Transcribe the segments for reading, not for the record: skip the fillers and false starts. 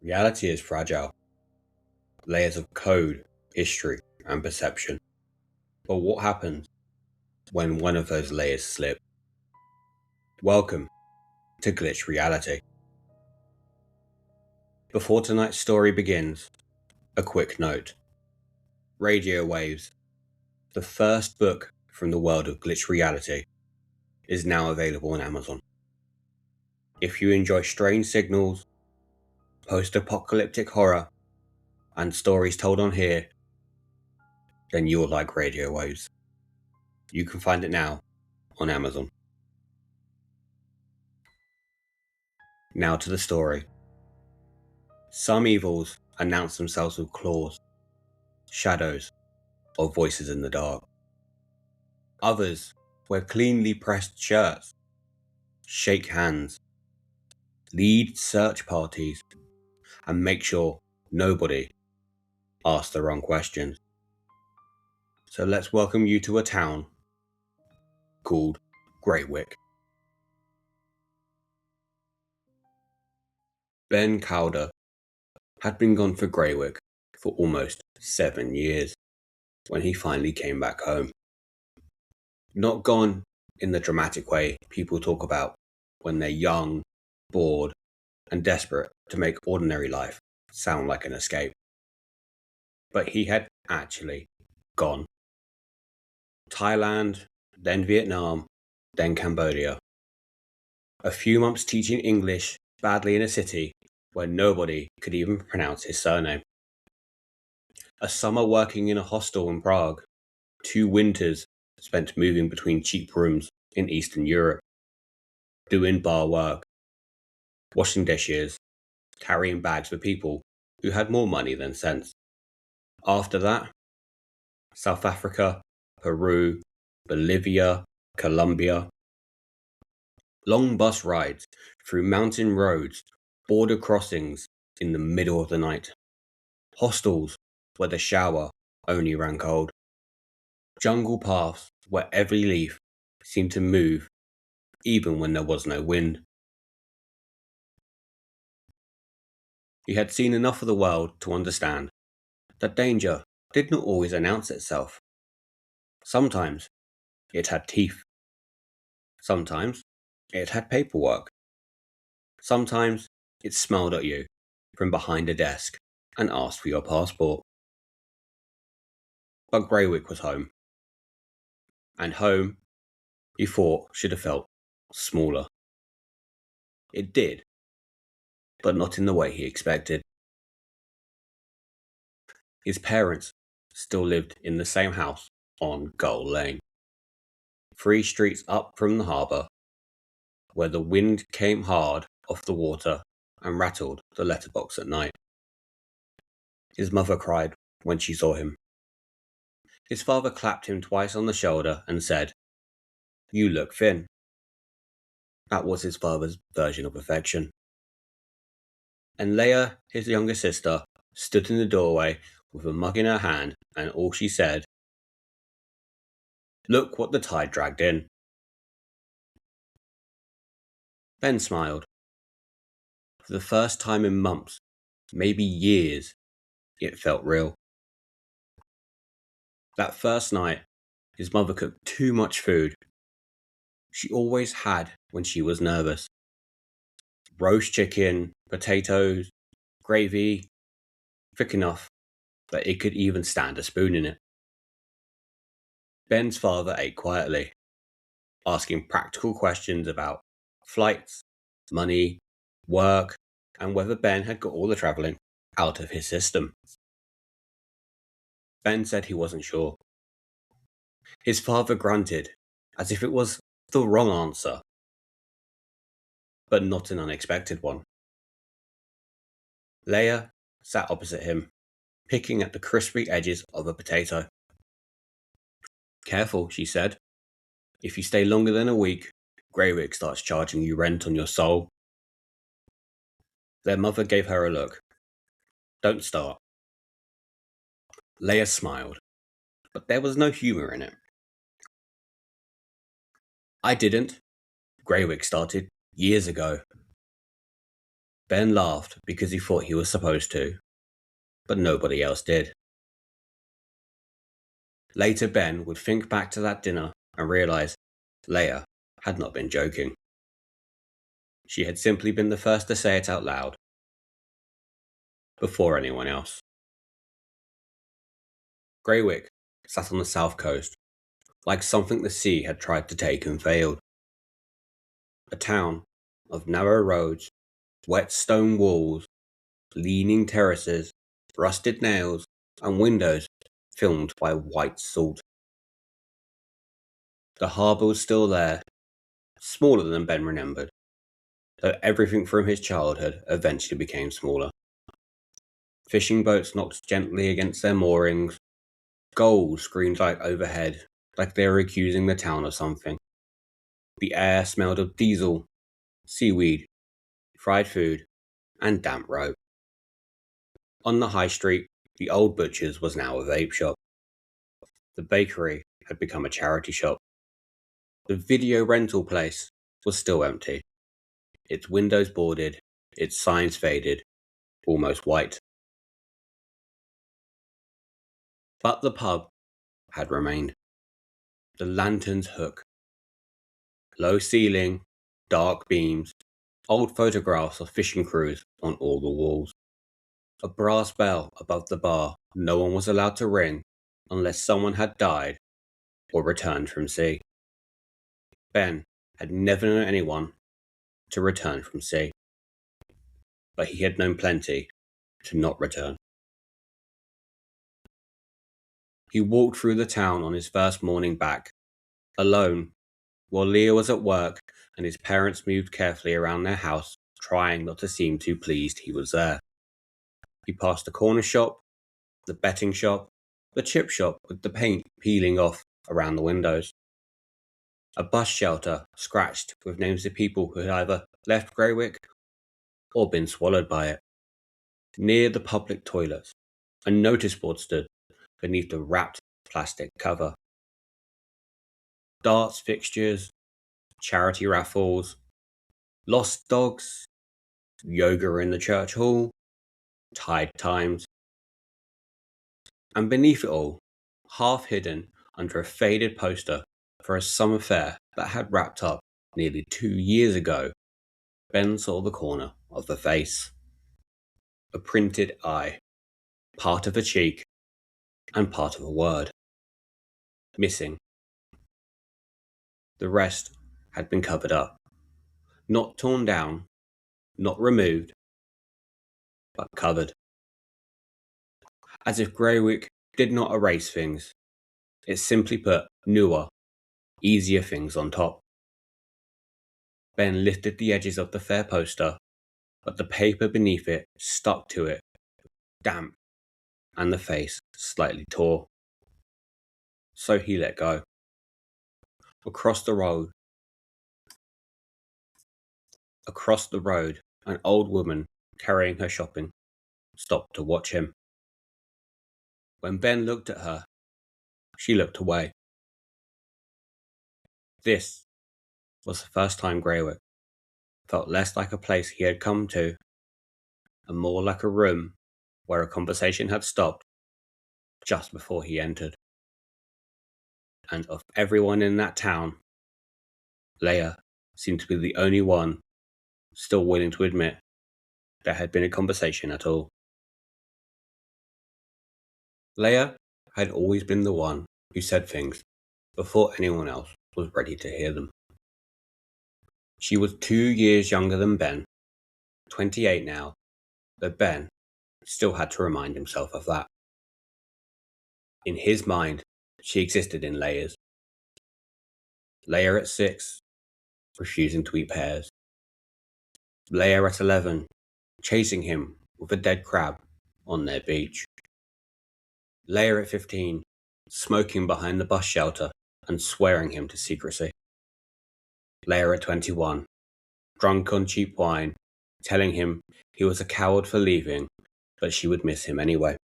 Reality is fragile, layers of code, history, and perception. But what happens when one of those layers slip? Welcome to Glitch Reality. Before tonight's story begins, a quick note. Radio Waves, the first book from the world of Glitch Reality, is now available on Amazon. If you enjoy strange signals, post-apocalyptic horror, and stories told on here, then you'll like Radio Waves. You can find it now on Amazon. Now to the story. Some evils announce themselves with claws, shadows, or voices in the dark. Others wear cleanly pressed shirts, shake hands, lead search parties, and make sure nobody asks the wrong questions. So let's welcome you to a town called Greywick. Ben Calder had been gone for Greywick for almost 7 years when he finally came back home. Not gone in the dramatic way people talk about when they're young, bored, and desperate to make ordinary life sound like an escape. But he had actually gone. Thailand, then Vietnam, then Cambodia. A few months teaching English badly in a city where nobody could even pronounce his surname. A summer working in a hostel in Prague. 2 winters spent moving between cheap rooms in Eastern Europe. Doing bar work. Washing dishes. Carrying bags for people who had more money than sense. After that, South Africa, Peru, Bolivia, Colombia. Long bus rides through mountain roads, border crossings in the middle of the night. Hostels where the shower only ran cold. Jungle paths where every leaf seemed to move even when there was no wind. He had seen enough of the world to understand that danger did not always announce itself. Sometimes it had teeth. Sometimes it had paperwork. Sometimes it smiled at you from behind a desk and asked for your passport. But Greywick was home. And home, he thought, should have felt smaller. It did, but not in the way he expected. His parents still lived in the same house on Gull Lane, 3 streets up from the harbour, where the wind came hard off the water and rattled the letterbox at night. His mother cried when she saw him. His father clapped him twice on the shoulder and said, "You look thin." That was his father's version of affection. And Leah, his younger sister, stood in the doorway with a mug in her hand, and all she said, "Look what the tide dragged in." Ben smiled. For the first time in months, maybe years, it felt real. That first night, his mother cooked too much food. She always had when she was nervous. Roast chicken, potatoes, gravy, thick enough that it could even stand a spoon in it. Ben's father ate quietly, asking practical questions about flights, money, work, and whether Ben had got all the travelling out of his system. Ben said he wasn't sure. His father grunted, as if it was the wrong answer, but not an unexpected one. Leah sat opposite him, picking at the crispy edges of a potato. "Careful," she said. "If you stay longer than a week, Greywick starts charging you rent on your soul." Their mother gave her a look. "Don't start." Leah smiled, but there was no humour in it. "I didn't. Greywick started years ago." Ben laughed because he thought he was supposed to, but nobody else did. Later, Ben would think back to that dinner and realize Leah had not been joking. She had simply been the first to say it out loud, before anyone else. Greywick sat on the south coast, like something the sea had tried to take and failed. A town of narrow roads, wet stone walls, leaning terraces, rusted nails, and windows filmed by white salt. The harbour was still there, smaller than Ben remembered, though everything from his childhood eventually became smaller. Fishing boats knocked gently against their moorings. Gulls screamed like overhead, like they were accusing the town of something. The air smelled of diesel, seaweed, fried food, and damp rope. On the high street, the old butcher's was now a vape shop. The bakery had become a charity shop. The video rental place was still empty. Its windows boarded, its signs faded, almost white. But the pub had remained. The lantern's hook. Low ceiling, dark beams, old photographs of fishing crews on all the walls. A brass bell above the bar no one was allowed to ring unless someone had died or returned from sea. Ben had never known anyone to return from sea, but he had known plenty to not return. He walked through the town on his first morning back, alone, while Leah was at work and his parents moved carefully around their house, trying not to seem too pleased he was there. He passed the corner shop, the betting shop, the chip shop with the paint peeling off around the windows. A bus shelter scratched with names of people who had either left Greywick or been swallowed by it. Near the public toilets, a notice board stood beneath the wrapped plastic cover. Darts fixtures, charity raffles, lost dogs, yoga in the church hall, tide times. And beneath it all, half hidden under a faded poster for a summer fair that had wrapped up nearly 2 years ago, Ben saw the corner of the face. A printed eye, part of a cheek, and part of a word. Missing. The rest had been covered up. Not torn down, not removed, but covered. As if Greywick did not erase things, it simply put newer, easier things on top. Ben lifted the edges of the fair poster, but the paper beneath it stuck to it, damp, and the face slightly tore. So he let go. Across the road, an old woman carrying her shopping stopped to watch him. When Ben looked at her, she looked away. This was the first time Greywick felt less like a place he had come to, and more like a room where a conversation had stopped just before he entered. And of everyone in that town, Leah seemed to be the only one still willing to admit there had been a conversation at all. Leah had always been the one who said things before anyone else was ready to hear them. She was 2 years younger than Ben, 28 now, but Ben still had to remind himself of that. In his mind, she existed in layers. Leah at 6, refusing to eat pears. Leah at 11, chasing him with a dead crab on their beach. Leah at 15, smoking behind the bus shelter and swearing him to secrecy. Leah at 21, drunk on cheap wine, telling him he was a coward for leaving, but she would miss him anyway.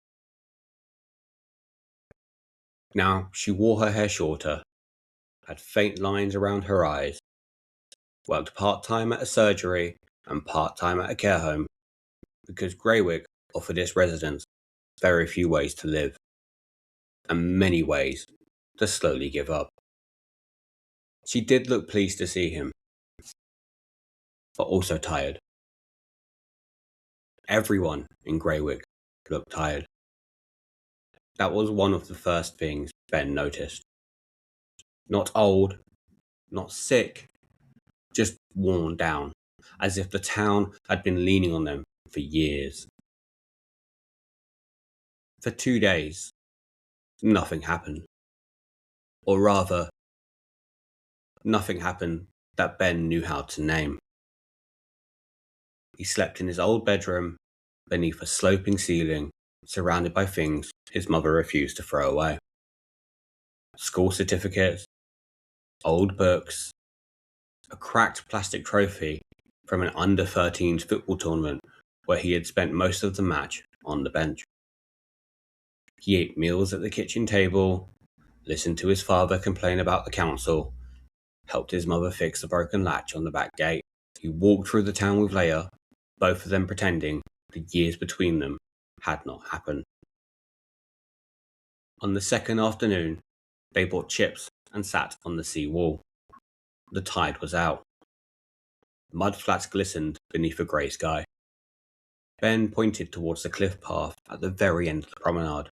Now she wore her hair shorter, had faint lines around her eyes, worked part-time at a surgery and part-time at a care home because Greywick offered its residents very few ways to live, and many ways to slowly give up. She did look pleased to see him, but also tired. Everyone in Greywick looked tired. That was one of the first things Ben noticed. Not old, not sick, just worn down, as if the town had been leaning on them for years. For 2 days, nothing happened. Or rather, nothing happened that Ben knew how to name. He slept in his old bedroom, beneath a sloping ceiling, surrounded by things his mother refused to throw away. School certificates, old books, a cracked plastic trophy from an under-13s football tournament where he had spent most of the match on the bench. He ate meals at the kitchen table, listened to his father complain about the council, helped his mother fix the broken latch on the back gate. He walked through the town with Leah, both of them pretending the years between them had not happened. On the second afternoon, they bought chips and sat on the sea wall. The tide was out. Mud flats glistened beneath a grey sky. Ben pointed towards the cliff path at the very end of the promenade.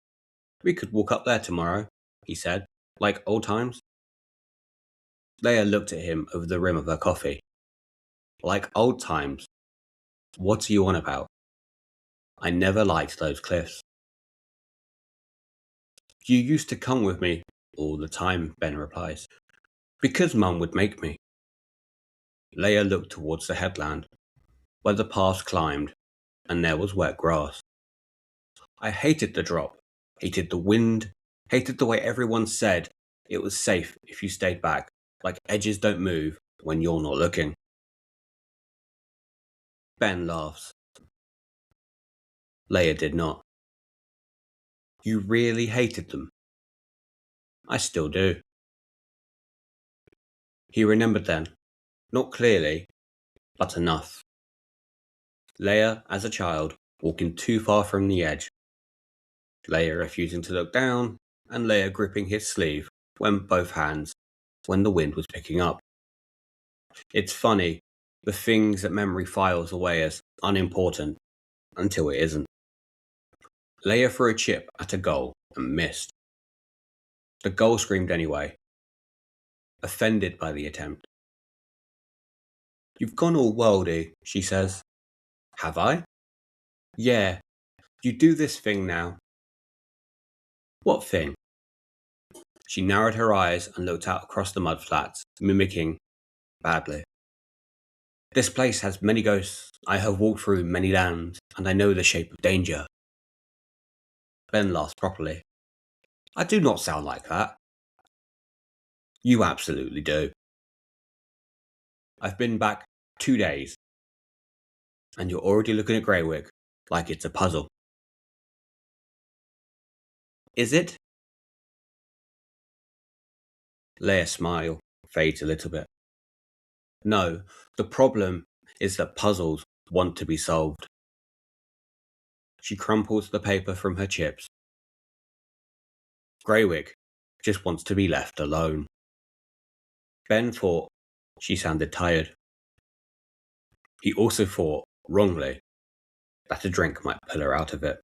"We could walk up there tomorrow," he said, "like old times." Leah looked at him over the rim of her coffee. "Like old times? What are you on about? I never liked those cliffs." "You used to come with me all the time," Ben replies. "Because Mum would make me." Leah looked towards the headland, where the path climbed, and there was wet grass. "I hated the drop, hated the wind, hated the way everyone said it was safe if you stayed back, like edges don't move when you're not looking." Ben laughs. Leah did not. "You really hated them?" "I still do." He remembered then, not clearly, but enough. Leah, as a child, walking too far from the edge. Leah refusing to look down, and Leah gripping his sleeve when the wind was picking up. It's funny, the things that memory files away as unimportant until it isn't. Leah threw a chip at a goal and missed. The goal screamed anyway, offended by the attempt. "You've gone all worldy," she says. "Have I?" "Yeah, you do this thing now." "What thing?" She narrowed her eyes and looked out across the mud flats, mimicking badly. "This place has many ghosts. I have walked through many lands, and I know the shape of danger." Ben laughed properly. "I do not sound like that." "You absolutely do. I've been back 2 days, and you're already looking at Greywick like it's a puzzle." "Is it?" Leah's smile fades a little bit. "No, the problem is that puzzles want to be solved." She crumples the paper from her chips. "Greywick just wants to be left alone." Ben thought she sounded tired. He also thought, wrongly, that a drink might pull her out of it.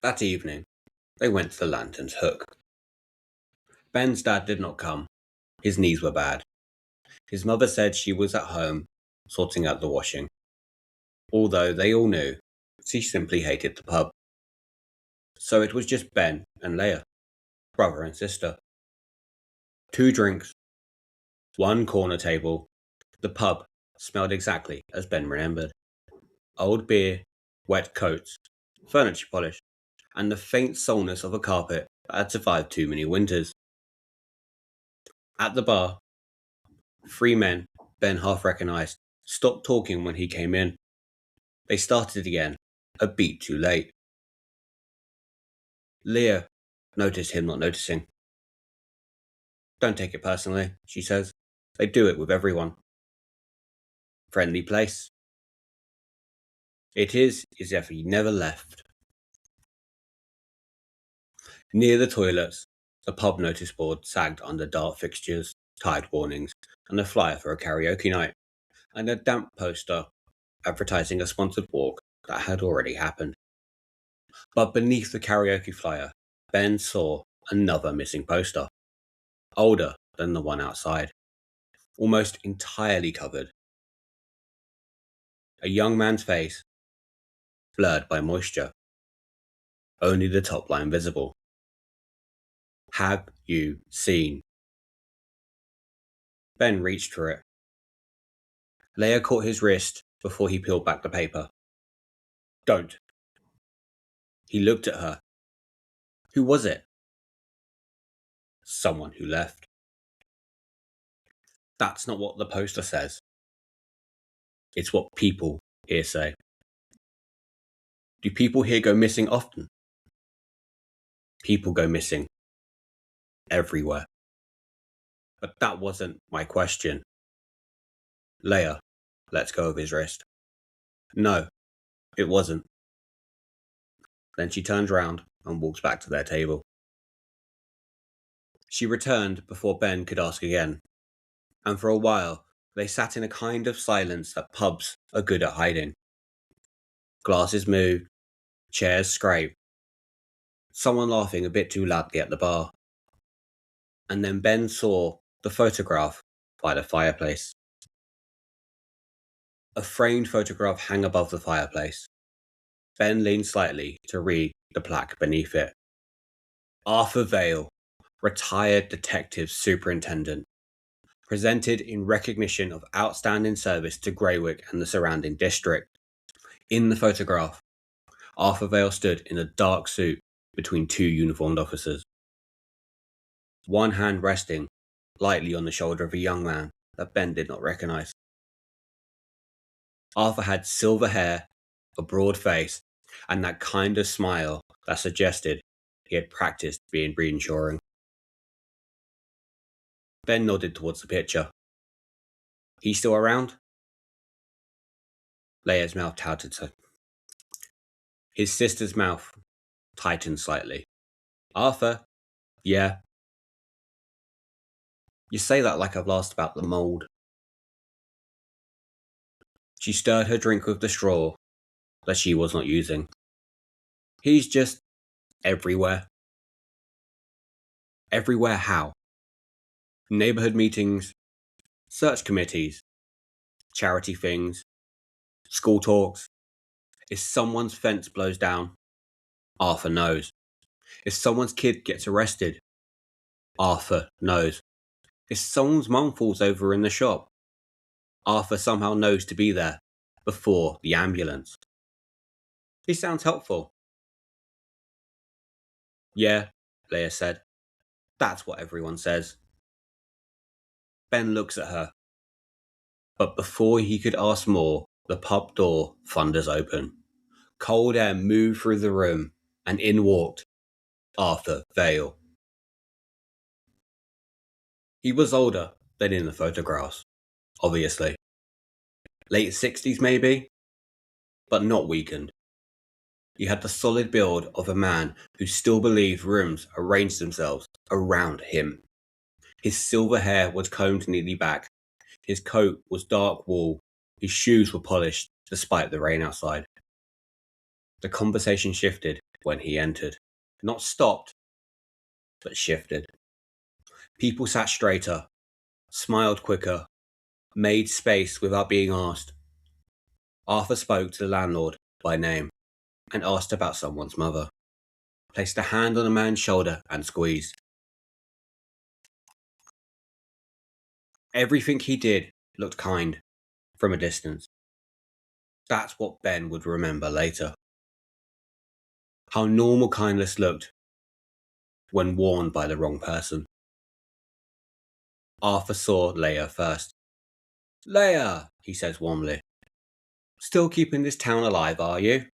That evening, they went to the Lantern's Hook. Ben's dad did not come. His knees were bad. His mother said she was at home, sorting out the washing. Although they all knew she simply hated the pub. So it was just Ben and Leah, brother and sister. 2 drinks, 1 corner table. The pub smelled exactly as Ben remembered. Old beer, wet coats, furniture polish, and the faint soreness of a carpet that had survived too many winters. At the bar, 3 men Ben half recognised stopped talking when he came in. They started again, a beat too late. Leah noticed him not noticing. "Don't take it personally," she says. "They do it with everyone." "Friendly place?" It is as if he never left. Near the toilets, the pub notice board sagged under dark fixtures, tide warnings, and a flyer for a karaoke night, and a damp poster advertising a sponsored walk that had already happened. But beneath the karaoke flyer, Ben saw another missing poster, older than the one outside, almost entirely covered. A young man's face, blurred by moisture, only the top line visible. Have you seen? Ben reached for it. Leah caught his wrist before he peeled back the paper. Don't. He looked at her. Who was it? Someone who left. That's not what the poster says. It's what people here say. Do people here go missing often? People go missing everywhere. But that wasn't my question. Leah lets go of his wrist. No, it wasn't. Then she turns round and walks back to their table. She returned before Ben could ask again, and for a while they sat in a kind of silence that pubs are good at hiding. Glasses moved, chairs scraped, someone laughing a bit too loudly at the bar. And then Ben saw the photograph by the fireplace. A framed photograph hung above the fireplace. Ben leaned slightly to read the plaque beneath it. Arthur Vale, retired Detective Superintendent, presented in recognition of outstanding service to Greywick and the surrounding district. In the photograph, Arthur Vale stood in a dark suit between two uniformed officers, one hand resting lightly on the shoulder of a young man that Ben did not recognize. Arthur had silver hair, a broad face, and that kind of smile that suggested he had practiced being reassuring. Ben nodded towards the picture. He's still around? Leah's mouth touted so. His sister's mouth tightened slightly. Arthur? Yeah. You say that like I've asked about the mould. She stirred her drink with the straw that she was not using. He's just everywhere. Everywhere how? Neighbourhood meetings, search committees, charity things, school talks. If someone's fence blows down, Arthur knows. If someone's kid gets arrested, Arthur knows. If someone's mum falls over in the shop, Arthur somehow knows to be there before the ambulance. He sounds helpful. Yeah, Leah said. That's what everyone says. Ben looks at her. But before he could ask more, the pub door thunders open. Cold air moved through the room, and in walked Arthur Vale. He was older than in the photographs, obviously. Late 60s maybe, but not weakened. He had the solid build of a man who still believed rooms arranged themselves around him. His silver hair was combed neatly back. His coat was dark wool. His shoes were polished despite the rain outside. The conversation shifted when he entered. Not stopped, but shifted. People sat straighter, smiled quicker, made space without being asked. Arthur spoke to the landlord by name and asked about someone's mother. Placed a hand on a man's shoulder and squeezed. Everything he did looked kind from a distance. That's what Ben would remember later. How normal kindness looked when worn by the wrong person. Arthur saw Leah first. Leah, he says warmly. Still keeping this town alive, are you?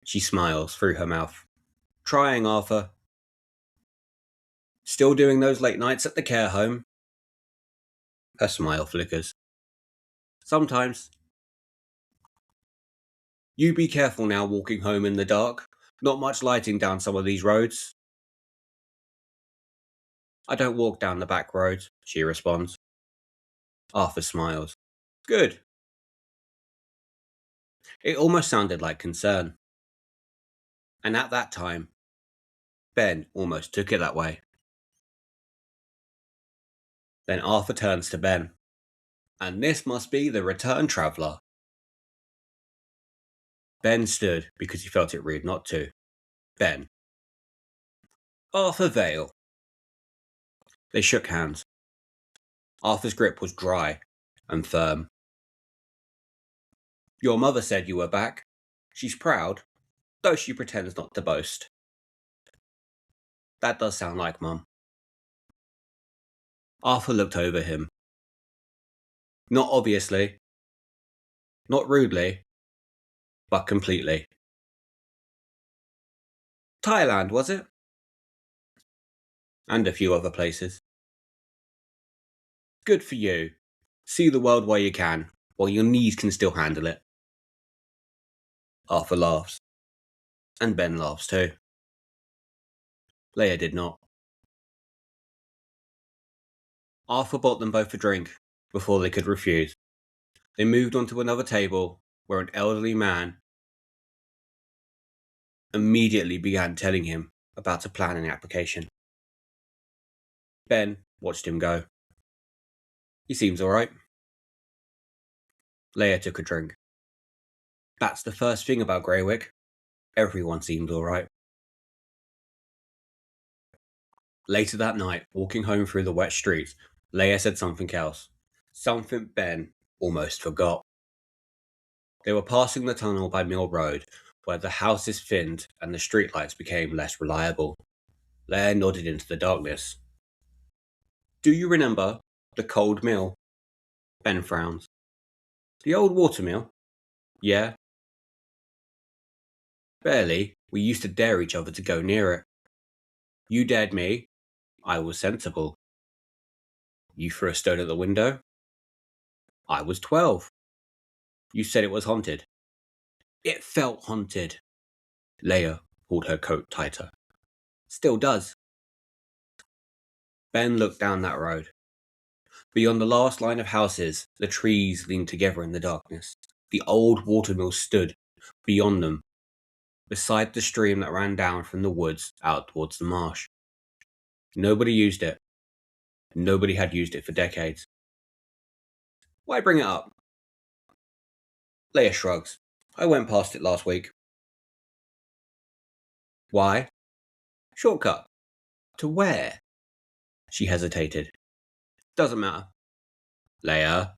She smiles through her mouth. Trying, Arthur. Still doing those late nights at the care home? Her smile flickers. Sometimes. You be careful now walking home in the dark. Not much lighting down some of these roads. I don't walk down the back roads, she responds. Arthur smiles. Good. It almost sounded like concern. And at that time, Ben almost took it that way. Then Arthur turns to Ben. And this must be the return traveller. Ben stood because he felt it rude not to. Ben. Arthur Vale. They shook hands. Arthur's grip was dry and firm. Your mother said you were back. She's proud, though she pretends not to boast. That does sound like Mum. Arthur looked over him. Not obviously, not rudely, but completely. Thailand, was it? And a few other places. Good for you. See the world while you can, while your knees can still handle it. Arthur laughs. And Ben laughs too. Leah did not. Arthur bought them both a drink before they could refuse. They moved on to another table where an elderly man immediately began telling him about a planning application. Ben watched him go. He seems alright. Leah took a drink. That's the first thing about Greywick. Everyone seems alright. Later that night, walking home through the wet streets, Leah said something else. Something Ben almost forgot. They were passing the tunnel by Mill Road, where the houses thinned and the streetlights became less reliable. Leah nodded into the darkness. Do you remember the cold mill? Ben frowns. The old watermill? Yeah. Barely. We used to dare each other to go near it. You dared me. I was sensible. You threw a stone at the window? I was 12. You said it was haunted. It felt haunted. Leah pulled her coat tighter. Still does. Ben looked down that road. Beyond the last line of houses, the trees leaned together in the darkness. The old watermill stood beyond them, beside the stream that ran down from the woods out towards the marsh. Nobody used it. Nobody had used it for decades. Why bring it up? Leah shrugs. I went past it last week. Why? Shortcut. To where? She hesitated. Doesn't matter. Leah.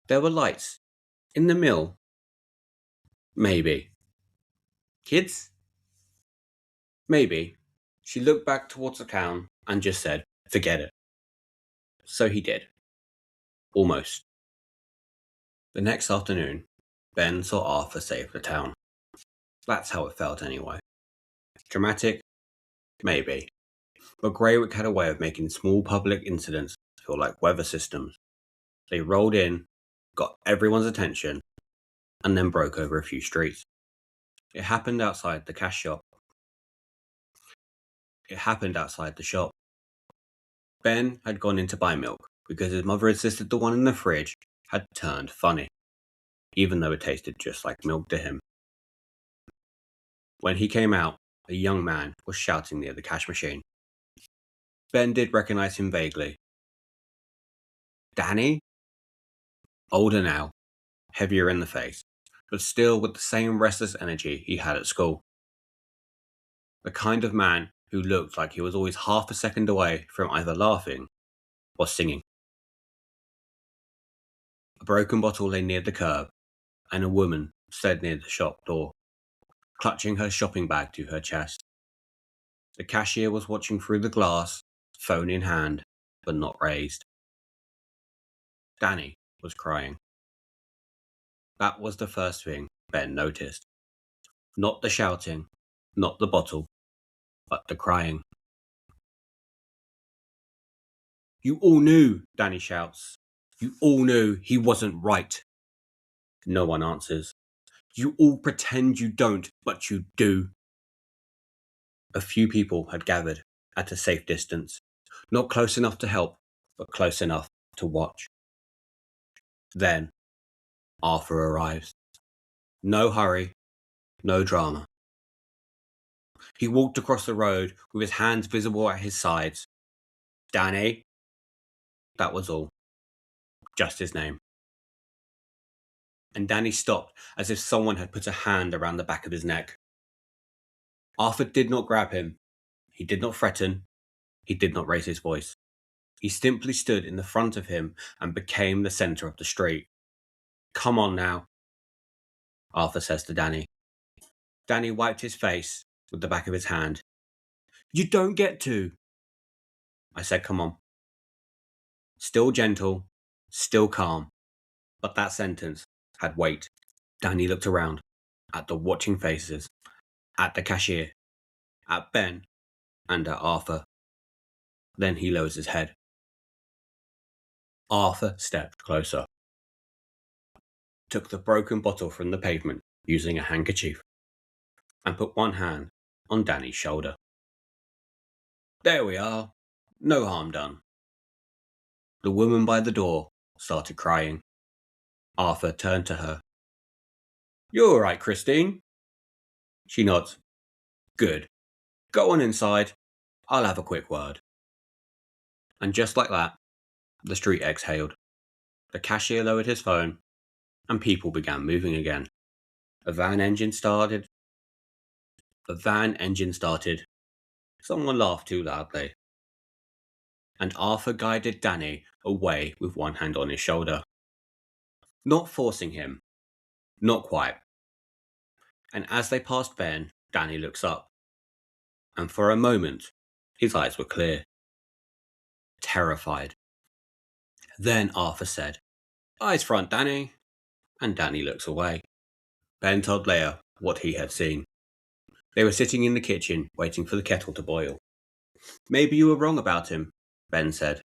There were lights. In the mill. Maybe. Kids? Maybe. She looked back towards the town and just said, forget it. So he did. Almost. The next afternoon, Ben saw Arthur save the town. That's how it felt anyway. Dramatic? Maybe. But Greywick had a way of making small public incidents feel like weather systems. They rolled in, got everyone's attention, and then broke over a few streets. It happened outside the cash shop. It happened outside the shop. Ben had gone in to buy milk because his mother insisted the one in the fridge had turned funny, even though it tasted just like milk to him. When he came out, a young man was shouting near the cash machine. Ben did recognize him vaguely. Danny? Older now, heavier in the face, but still with the same restless energy he had at school. The kind of man who looked like he was always half a second away from either laughing or singing. A broken bottle lay near the curb, and a woman stood near the shop door, clutching her shopping bag to her chest. The cashier was watching through the glass, phone in hand, but not raised. Danny was crying. That was the first thing Ben noticed. Not the shouting, not the bottle, but the crying. You all knew, Danny shouts. You all knew he wasn't right. No one answers. You all pretend you don't, but you do. A few people had gathered at a safe distance, not close enough to help, but close enough to watch. Then Arthur arrives. No hurry, no drama. He walked across the road with his hands visible at his sides. Danny. That was all. Just his name. And Danny stopped as if someone had put a hand around the back of his neck. Arthur did not grab him. He did not threaten. He did not raise his voice. He simply stood in the front of him and became the centre of the street. Come on now, Arthur says to Danny. Danny wiped his face with the back of his hand. You don't get to. I said, come on. Still gentle, still calm, but that sentence had weight. Danny looked around, at the watching faces, at the cashier, at Ben, and at Arthur. Then he lowers his head. Arthur stepped closer, took the broken bottle from the pavement using a handkerchief, and put one hand on Danny's shoulder. There we are. No harm done. The woman by the door started crying. Arthur turned to her. You all right, Christine? She nods. Good. Go on inside. I'll have a quick word. And just like that, the street exhaled. The cashier lowered his phone, and people began moving again. A van engine started. Someone laughed too loudly. And Arthur guided Danny away with one hand on his shoulder. Not forcing him. Not quite. And as they passed Ben, Danny looks up. And for a moment, his eyes were clear. Terrified. Then Arthur said, Eyes front, Danny. And Danny looks away. Ben told Leah what he had seen. They were sitting in the kitchen, waiting for the kettle to boil. Maybe you were wrong about him, Ben said.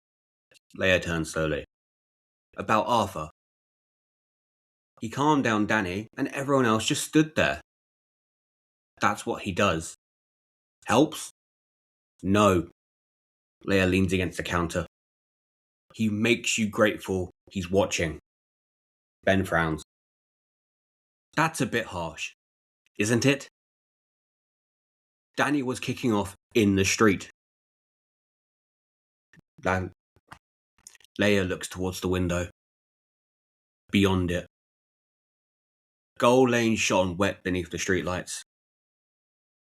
Leah turned slowly. About Arthur. He calmed down Danny, and everyone else just stood there. That's what he does. Helps? No. Leah leans against the counter. He makes you grateful he's watching. Ben frowns. That's a bit harsh, isn't it? Danny was kicking off in the street. Leah looks towards the window. Beyond it. Gold Lane shone wet beneath the streetlights.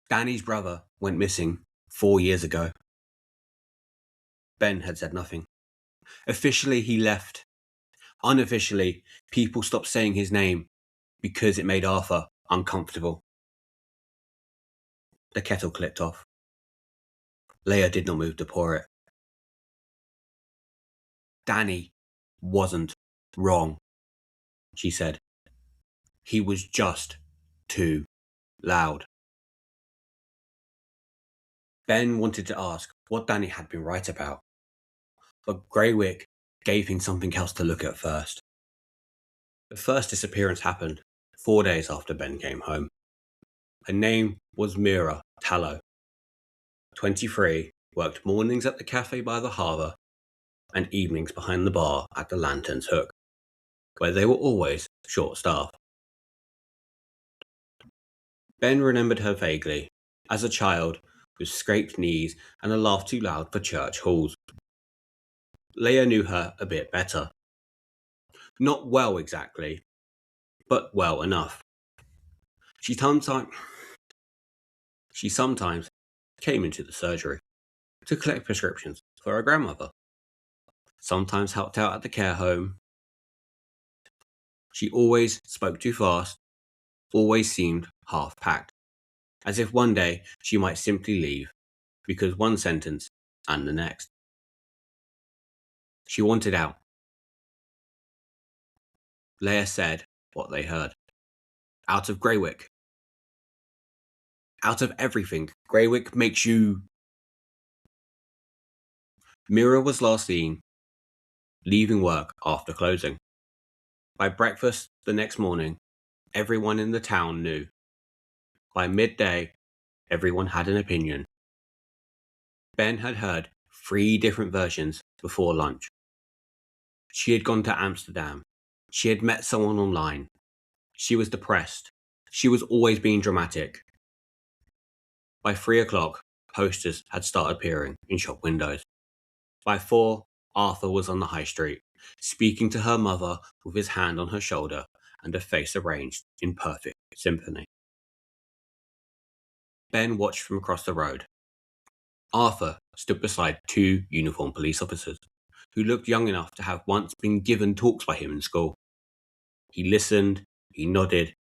Danny's brother went missing 4 years ago. Ben had said nothing. Officially, he left. Unofficially, people stopped saying his name because it made Arthur uncomfortable. The kettle clicked off. Leah did not move to pour it. Danny wasn't wrong, she said. He was just too loud. Ben wanted to ask what Danny had been right about, but Greywick gave him something else to look at first. The first disappearance happened 4 days after Ben came home. Her name was Mira Tallow. 23, worked mornings at the cafe by the harbour and evenings behind the bar at the Lantern's Hook, where they were always short-staffed. Ben remembered her vaguely, as a child with scraped knees and a laugh too loud for church halls. Leah knew her a bit better. Not well exactly, but well enough. She sometimes came into the surgery to collect prescriptions for her grandmother. Sometimes helped out at the care home. She always spoke too fast, always seemed half-packed, as if one day she might simply leave, because one sentence and the next. She wanted out. Leah said what they heard. Out of Greywick. Out of everything. Greywick makes you... Mira was last seen leaving work after closing. By breakfast, The next morning, everyone in the town knew. By midday, everyone had an opinion. Ben had heard 3 different versions before lunch. She had gone to Amsterdam. She had met someone online. She was depressed. She was always being dramatic. By 3 o'clock, posters had started appearing in shop windows. By 4, Arthur was on the high street, speaking to her mother with his hand on her shoulder and a face arranged in perfect symphony. Ben watched from across the road. Arthur stood beside 2 uniformed police officers, who looked young enough to have once been given talks by him in school. He listened, he nodded,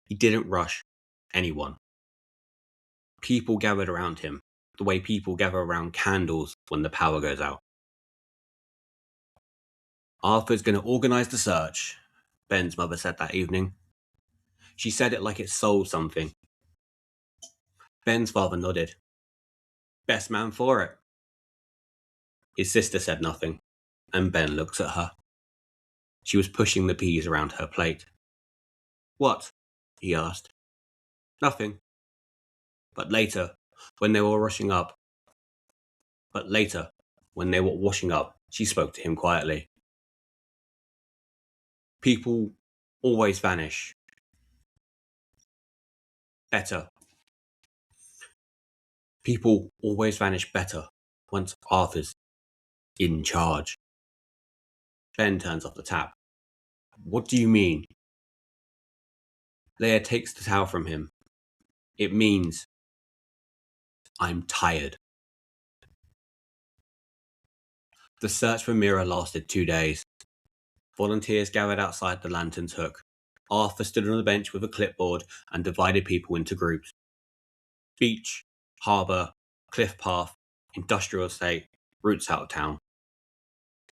he didn't rush anyone. People gathered around him, the way people gather around candles when the power goes out. Arthur's going to organise the search, Ben's mother said that evening. She said it like it sold something. Ben's father nodded. Best man for it. His sister said nothing, and Ben looked at her. She was pushing the peas around her plate. What? He asked. Nothing. But later, when they were washing up, she spoke to him quietly. People always vanish. Better. People always vanish better once Arthur's in charge. Ben turns off the tap. What do you mean? Leah takes the towel from him. It means I'm tired. The search for Mira lasted 2 days. Volunteers gathered outside the Lantern's Hook. Arthur stood on the bench with a clipboard and divided people into groups. Beach, harbour, cliff path, industrial estate, routes out of town.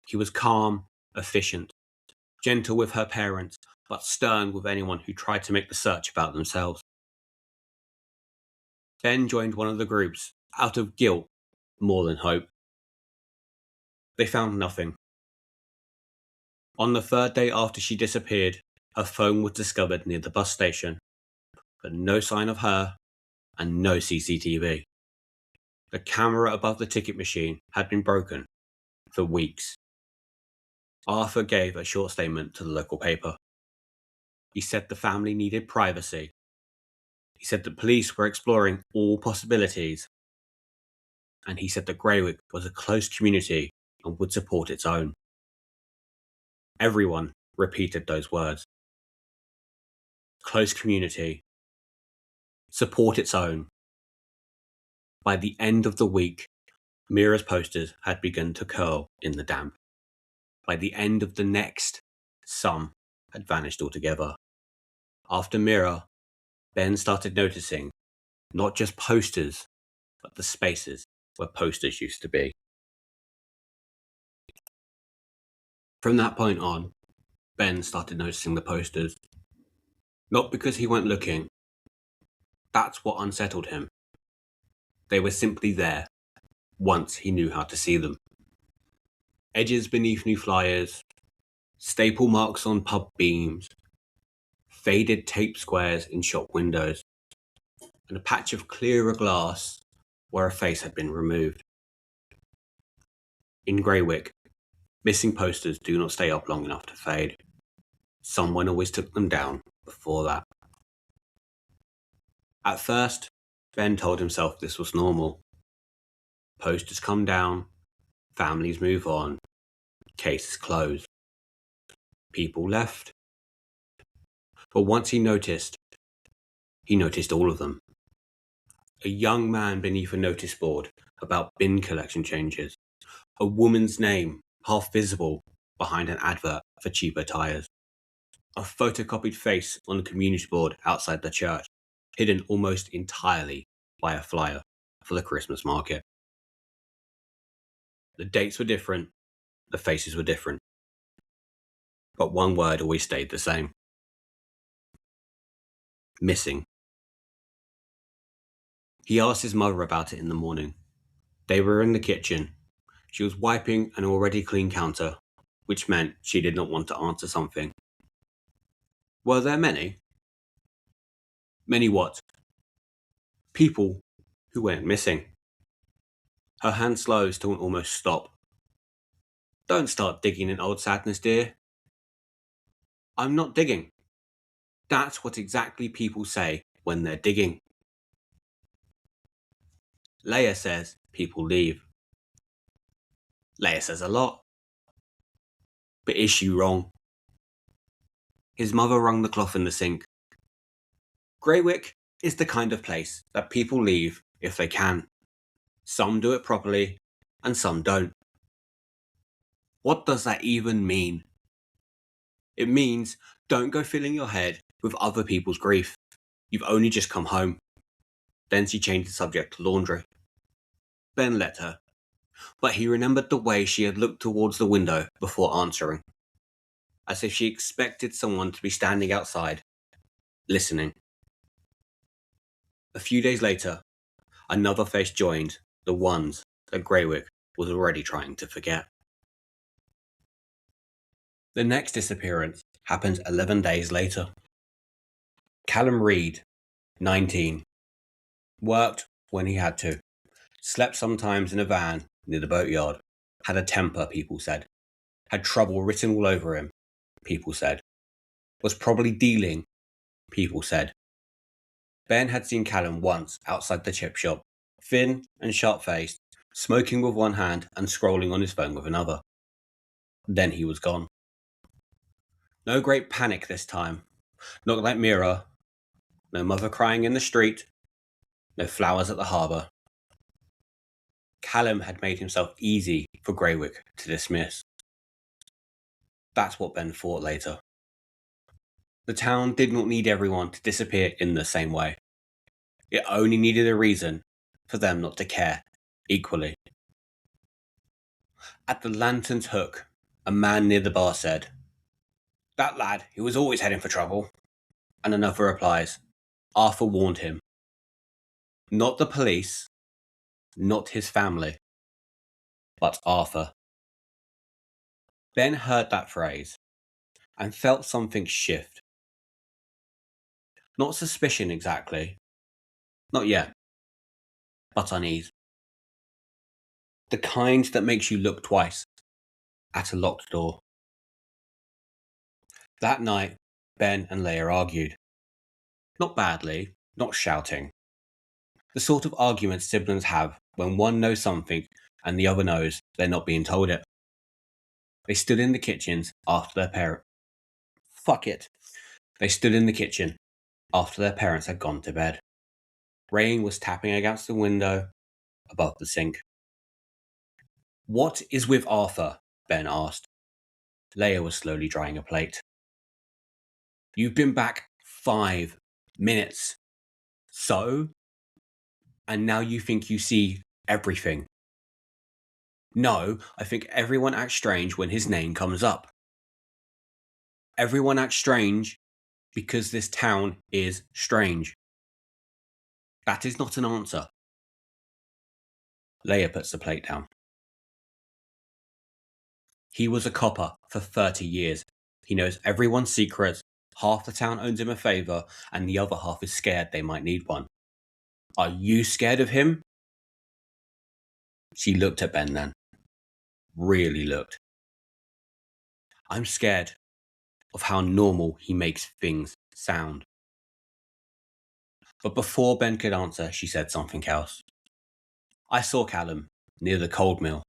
He was calm, efficient, gentle with her parents, but stern with anyone who tried to make the search about themselves. Ben joined one of the groups, out of guilt more than hope. They found nothing. On the 3rd day after she disappeared, her phone was discovered near the bus station, but no sign of her and no CCTV. The camera above the ticket machine had been broken for weeks. Arthur gave a short statement to the local paper. He said the family needed privacy. He said the police were exploring all possibilities. And he said that Greywick was a close community and would support its own. Everyone repeated those words. Close community. Support its own. By the end of the week, Mira's posters had begun to curl in the damp. By the end of the next, some had vanished altogether. After Mira, Ben started noticing not just posters, but the spaces where posters used to be. From that point on, Ben started noticing the posters. Not because he went looking. That's what unsettled him. They were simply there, once he knew how to see them. Edges beneath new flyers, staple marks on pub beams, faded tape squares in shop windows, and a patch of clearer glass where a face had been removed. In Greywick, missing posters do not stay up long enough to fade. Someone always took them down before that. At first, Ben told himself this was normal. Posters come down, families move on, cases closed. People left. But once he noticed all of them. A young man beneath a notice board about bin collection changes. A woman's name, half visible, behind an advert for cheaper tyres. A photocopied face on the community board outside the church, hidden almost entirely by a flyer for the Christmas market. The dates were different, the faces were different. But one word always stayed the same. Missing. He asked his mother about it in the morning. They were in the kitchen. She was wiping an already clean counter, which meant she did not want to answer something. Were there many? Many what? People who went missing. Her hand slows to an almost stop. Don't start digging in old sadness, dear. I'm not digging. That's what exactly people say when they're digging. Leah says people leave. Leah says a lot. But is she wrong? His mother wrung the cloth in the sink. Greywick is the kind of place that people leave if they can. Some do it properly, and some don't. What does that even mean? It means don't go filling your head with other people's grief. You've only just come home. Then she changed the subject to laundry. Ben let her, but he remembered the way she had looked towards the window before answering, as if she expected someone to be standing outside, listening. A few days later, another face joined the ones that Greywick was already trying to forget. The next disappearance happened 11 days later. Callum Reed, 19, worked when he had to, slept sometimes in a van near the boatyard, had a temper, people said, had trouble written all over him, people said, was probably dealing, people said. Ben had seen Callum once outside the chip shop, thin and sharp-faced, smoking with one hand and scrolling on his phone with another. Then he was gone. No great panic this time. Not like Mira. No mother crying in the street. No flowers at the harbour. Callum had made himself easy for Greywick to dismiss. That's what Ben thought later. The town did not need everyone to disappear in the same way. It only needed a reason for them not to care equally. At the Lantern's Hook, a man near the bar said, "That lad, he was always heading for trouble." And another replies, "Arthur warned him." Not the police, not his family, but Arthur. Ben heard that phrase and felt something shift. Not suspicion exactly, not yet, but unease. The kind that makes you look twice at a locked door. That night, Ben and Leah argued. Not badly, not shouting. The sort of arguments siblings have when one knows something and the other knows they're not being told it. They stood in the kitchens after their parents. They stood in the kitchen after their parents had gone to bed. Rain was tapping against the window above the sink. "What is with Arthur?" Ben asked. Leah was slowly drying a plate. "You've been back 5 minutes. So? And now you think you see everything." "No, I think everyone acts strange when his name comes up. Everyone acts strange because this town is strange." That is not an answer. Leah puts the plate down. He was a copper for 30 years. He knows everyone's secrets. Half the town owns him a favour, and the other half is scared they might need one. Are you scared of him? She looked at Ben then. Really looked. I'm scared of how normal he makes things sound. But before Ben could answer, she said something else. I saw Callum near the cold mill.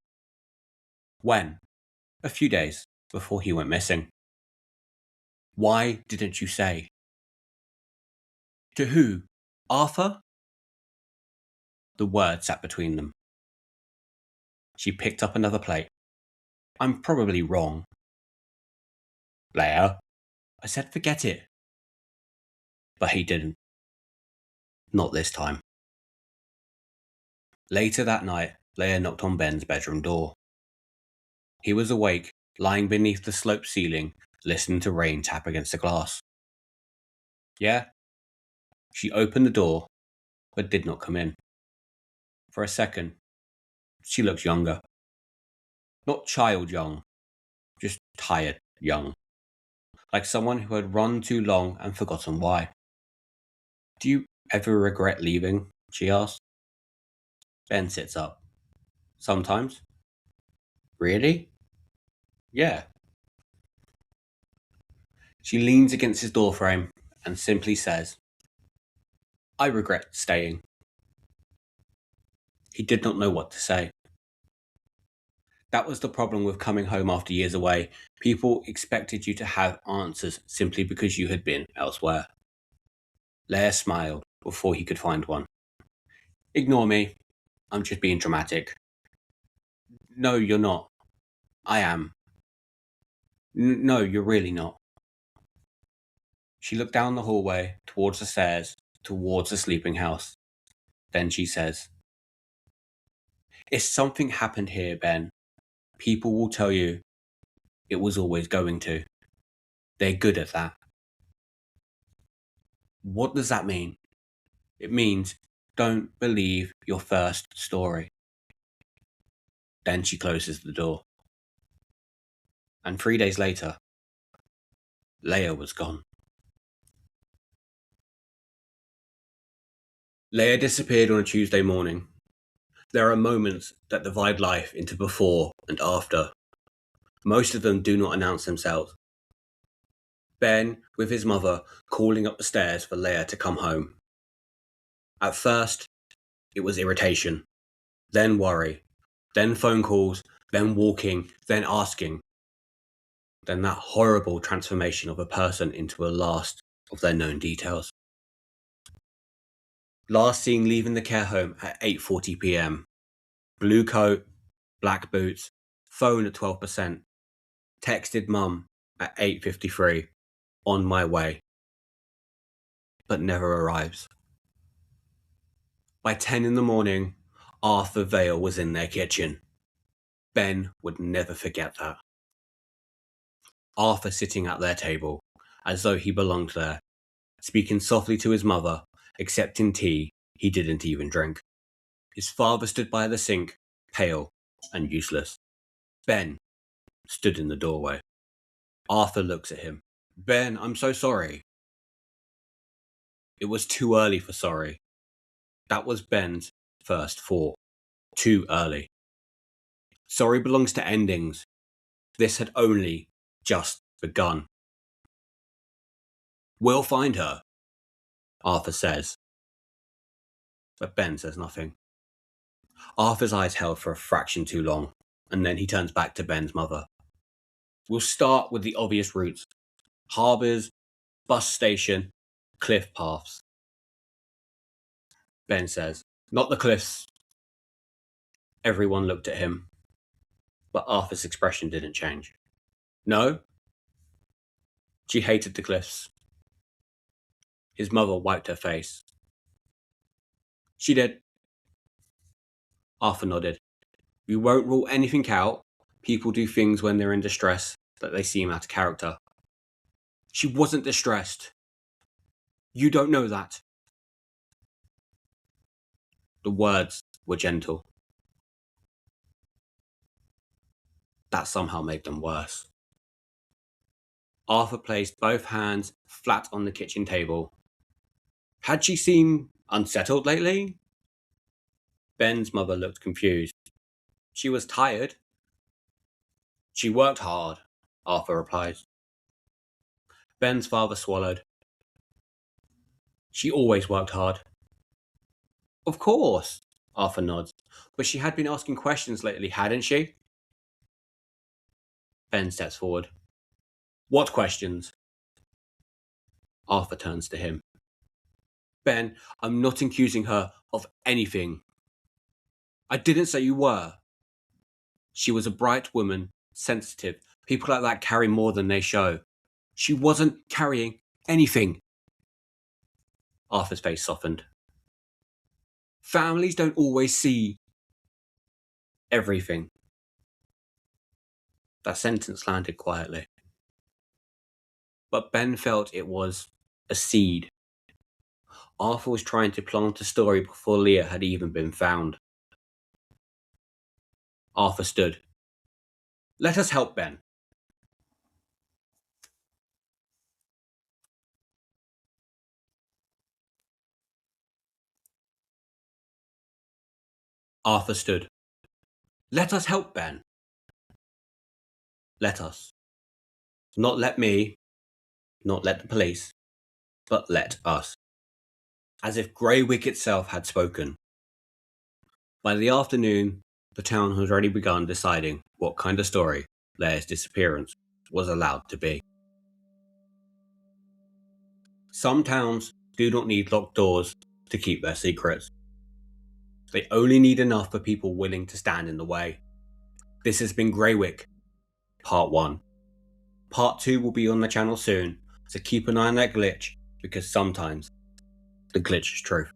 When? A few days before he went missing. Why didn't you say? To who? Arthur? The word sat between them. She picked up another plate. I'm probably wrong. Leah? I said forget it. But he didn't. Not this time. Later that night, Leah knocked on Ben's bedroom door. He was awake, lying beneath the sloped ceiling, listening to rain tap against the glass. Yeah? She opened the door, but did not come in. For a second, she looked younger. Not child young, just tired young. like someone who had run too long and forgotten why. Do you ever regret leaving? She asks. Ben sits up. Sometimes. Really? Yeah. She leans against his doorframe and simply says, I regret staying. He did not know what to say. That was the problem with coming home after years away. People expected you to have answers simply because you had been elsewhere. Leah smiled before he could find one. Ignore me. I'm just being dramatic. No, you're not. I am. No, you're really not. She looked down the hallway, towards the stairs, towards the sleeping house. Then she says, if something happened here, Ben, people will tell you it was always going to. They're good at that. What does that mean? It means don't believe your first story. Then she closes the door. And 3 days later, Leah was gone. Leah disappeared on a Tuesday morning. There are moments that divide life into before and after. Most of them do not announce themselves. Ben, with his mother, calling up the stairs for Leah to come home. At first, it was irritation, then worry, then phone calls, then walking, then asking. Then that horrible transformation of a person into a last of their known details. Last seen leaving the care home at 8:40 p.m. Blue coat, black boots, phone at 12%. Texted mum at 8:53. On my way. But never arrives. By 10 in the morning, Arthur Vale was in their kitchen. Ben would never forget that. Arthur sitting at their table, as though he belonged there, speaking softly to his mother, accepting tea he didn't even drink. His father stood by the sink, pale and useless. Ben stood in the doorway. Arthur looks at him. Ben, I'm so sorry. It was too early for sorry. That was Ben's first thought. Too early. Sorry belongs to endings. This had only just begun. We'll find her, Arthur says. But Ben says nothing. Arthur's eyes held for a fraction too long, and then he turns back to Ben's mother. We'll start with the obvious routes. Harbours, bus station, cliff paths. Ben says, not the cliffs. Everyone looked at him, but Arthur's expression didn't change. No? She hated the cliffs. His mother wiped her face. She did. Arthur nodded. We won't rule anything out. People do things when they're in distress that they seem out of character. She wasn't distressed. You don't know that. The words were gentle. That somehow made them worse. Arthur placed both hands flat on the kitchen table. Had she seemed unsettled lately? Ben's mother looked confused. She was tired. She worked hard, Arthur replies. Ben's father swallowed. She always worked hard. Of course, Arthur nods. But she had been asking questions lately, hadn't she? Ben steps forward. What questions? Arthur turns to him. Ben, I'm not accusing her of anything. I didn't say you were. She was a bright woman, sensitive. People like that carry more than they show. She wasn't carrying anything. Arthur's face softened. Families don't always see everything. That sentence landed quietly. But Ben felt it was a seed. Arthur was trying to plant a story before Leah had even been found. Arthur stood. Let us help Ben. Arthur stood. Let us help Ben. Let us. Not let me, not let the police, but let us. As if Greywick itself had spoken. By the afternoon, the town had already begun deciding what kind of story Leah's disappearance was allowed to be. Some towns do not need locked doors to keep their secrets. They only need enough for people willing to stand in the way. This has been Greywick, Part 1. Part 2 will be on the channel soon, so keep an eye on that glitch, because sometimes the glitch is truth.